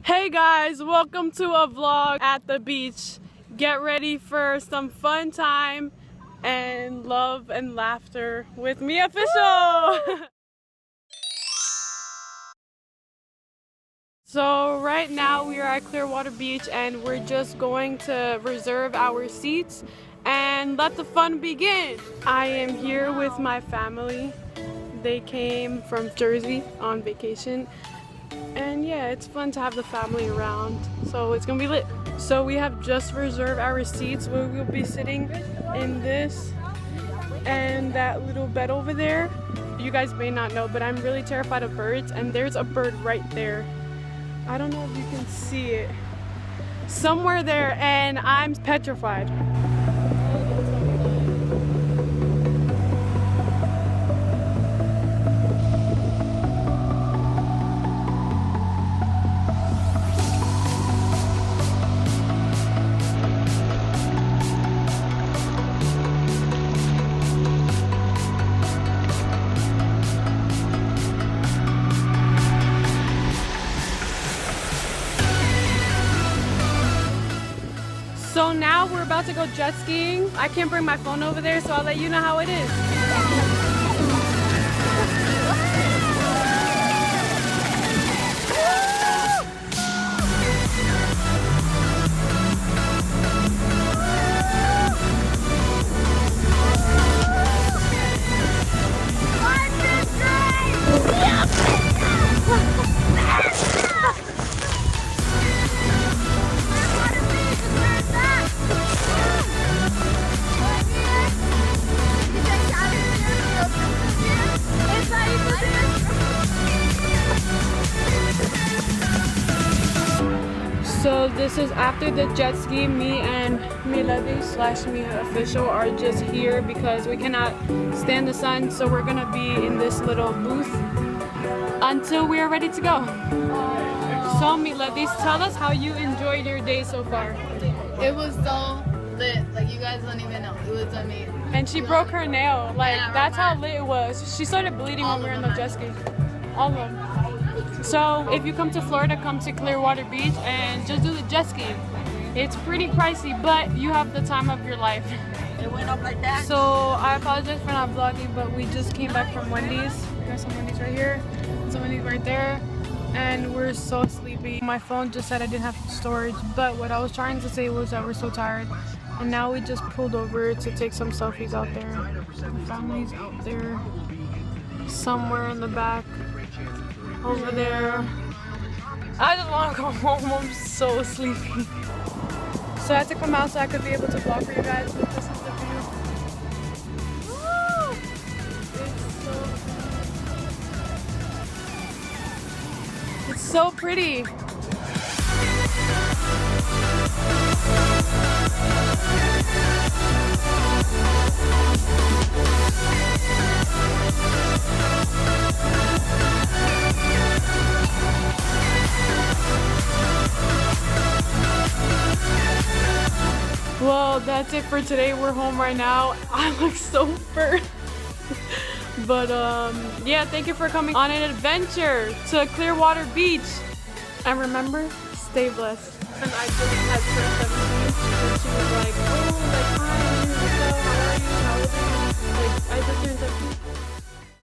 Hey guys, welcome to a vlog at the beach. Get ready for some fun time and love and laughter with me official. So right now we are at Clearwater Beach and we're just going to reserve our seats and let the fun begin. I am here with my family. They came from Jersey on vacation. And yeah, it's fun to have the family around, so it's gonna be lit. So we have just reserved our seats. We will be sitting in this and that little bed over there. You guys may not know, but I'm really terrified of birds, and there's a bird right there. I don't know if you can see it. Somewhere there, and I'm petrified. So now we're about to go jet skiing. I can't bring my phone over there, so I'll let you know how it is. So this is after the jet ski. Me and Milady / Mia official are just here because we cannot stand the sun. So we're gonna be in this little booth until we are ready to go. So Milady, tell us how you enjoyed your day so far. It was so lit, like you guys don't even know. It was amazing. And she broke her nail. Like that's how lit it was. She started bleeding when we were in the jet ski. All of them. So if you come to Florida, come to Clearwater Beach and just do the jet ski. It's pretty pricey, but you have the time of your life. It went up like that. So I apologize for not vlogging, but we just came back from Wendy's. There's some Wendy's right here, some Wendy's right there, and we're so sleepy. My phone just said I didn't have storage, but what I was trying to say was that we're so tired. And now we just pulled over to take some selfies out there. The family's out there, somewhere in the back. Over there. I just want to go home. I'm so sleepy. So I had to come out so I could be able to vlog for you guys. But this is the view. Woo! It's so pretty. Well, that's it for today. We're home right now. I look so burnt. But yeah, thank you for coming on an adventure to Clearwater Beach. And remember, stay blessed. And I just had turned 17 and she was like, oh, like, hi, so how are you? How old are you? Like, I just turned 17.